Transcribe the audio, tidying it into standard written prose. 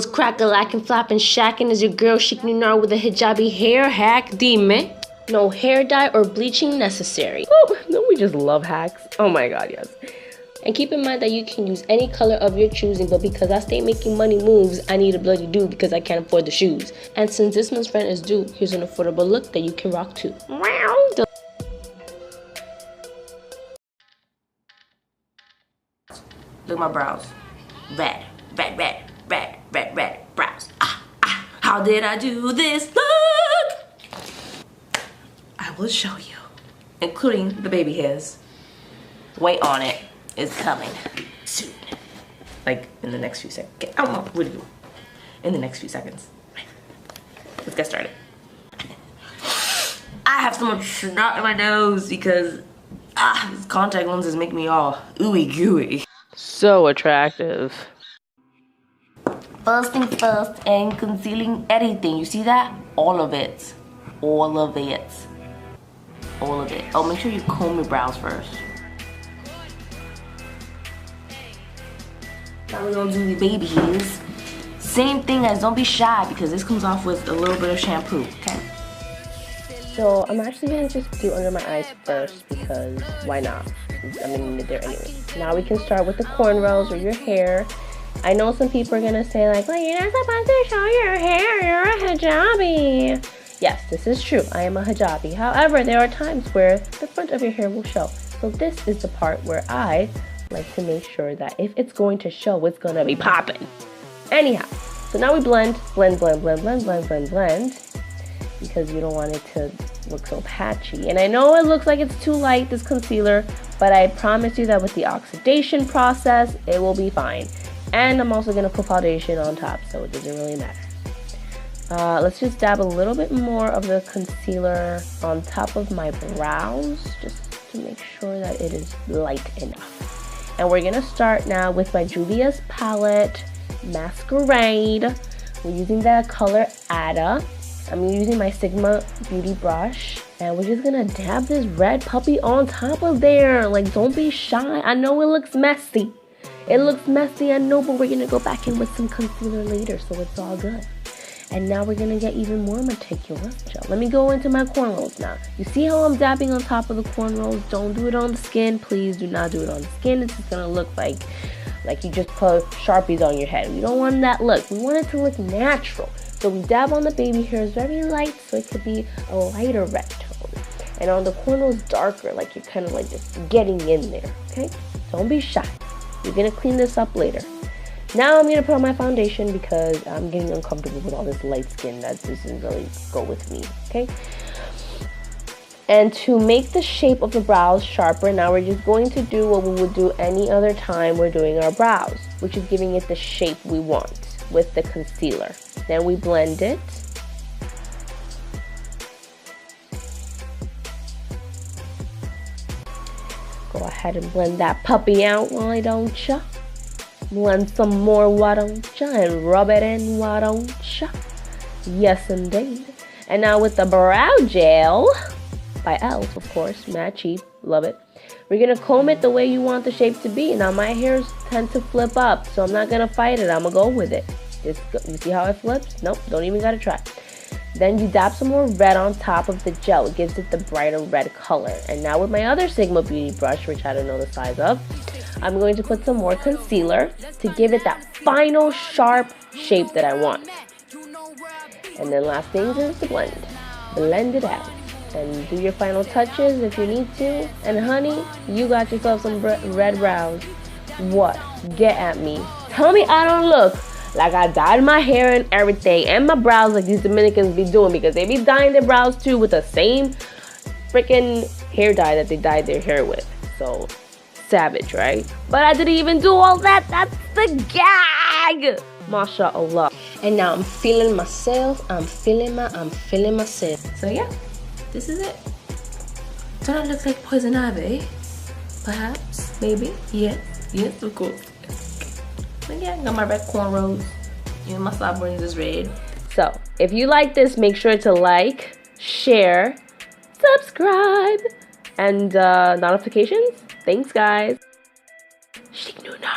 Was crack-a-lackin', flopping, shacking is your girl Chic.Nunar with a hijabi hair hack. Dime. No hair dye or bleaching necessary. Oh, don't we just love hacks? Oh my god, yes. And keep in mind that you can use any color of your choosing, but because I stay making money moves, I need a bloody do because I can't afford the shoes. And since this month's rent is due, here's an affordable look that you can rock to. Look at my brows. Red, red, red, red, red, red brows. How did I do this? Look! I will show you, including the baby hairs. Wait on it. Is coming soon. Like in the next few seconds. Get out of my video. In the next few seconds. Let's get started. I have so much snot in my nose because these contact lenses make me all ooey gooey. So attractive. First thing first, and concealing everything. You see that? All of it. All of it. All of it. Oh, make sure you comb your brows first. Now we're gonna do the baby hairs. Same thing as don't be shy because this comes off with a little bit of shampoo, okay? So I'm actually gonna just do under my eyes first because why not? I'm gonna need it there anyway. Now we can start with the cornrows or your hair. I know some people are gonna say like, well, you're not supposed to show your hair, you're a hijabi. Yes, this is true, I am a hijabi. However, there are times where the front of your hair will show. So this is the part where I like to make sure that if it's going to show, it's gonna be popping. Anyhow, so now we blend, because you don't want it to look so patchy. And I know it looks like it's too light, this concealer, but I promise you that with the oxidation process, it will be fine. And I'm also gonna put foundation on top, so it doesn't really matter. Let's just dab a little bit more of the concealer on top of my brows, just to make sure that it is light enough. And we're gonna start now with my Juvia's palette, Masquerade. We're using the color Ada. I'm using my Sigma beauty brush. And we're just gonna dab this red puppy on top of there. Like, don't be shy. I know it looks messy. It looks messy, I know, but we're gonna go back in with some concealer later, so it's all good. And now we're gonna get even more meticulous. Let me go into my cornrows now. You see how I'm dabbing on top of the cornrows? Don't do it on the skin. Please do not do it on the skin. It's just gonna look like you just put Sharpies on your head. We don't want that look. We want it to look natural. So we dab on the baby hairs very light so it could be a lighter red tone. And on the cornrows darker, like you're kind of like just getting in there, okay? Don't be shy. You're gonna clean this up later. Now I'm going to put on my foundation because I'm getting uncomfortable with all this light skin that doesn't really go with me, okay? And to make the shape of the brows sharper, now we're just going to do what we would do any other time we're doing our brows, which is giving it the shape we want with the concealer. Then we blend it. Go ahead and blend that puppy out, why don't ya? Blend some more, why don't ya? And rub it in, why don't ya? Yes, indeed. And now with the brow gel, by e.l.f., of course, mad cheap, love it. We're gonna comb it the way you want the shape to be. Now my hairs tend to flip up, so I'm not gonna fight it, I'm gonna go with it. Just go, you see how it flips? Nope, don't even gotta try. Then you dab some more red on top of the gel. It gives it the brighter red color. And now with my other Sigma beauty brush, which I don't know the size of, I'm going to put some more concealer to give it that final sharp shape that I want. And then last thing is to blend. Blend it out. And do your final touches if you need to. And honey, you got yourself some red brows. What? Get at me. Tell me I don't look like I dyed my hair and everything and my brows like these Dominicans be doing, because they be dyeing their brows too with the same freaking hair dye that they dyed their hair with. So savage, right? But I didn't even do all that. That's the gag. MashaAllah. And now I'm feeling myself. I'm feeling myself. So yeah, this is it. Don't it look like poison ivy? Perhaps, maybe. Yes, of course. But yeah, I got my red cornrows. You know, my sideburns is red. So if you like this, make sure to like, share, subscribe, and notifications. Thanks, guys. Chic.Nunar.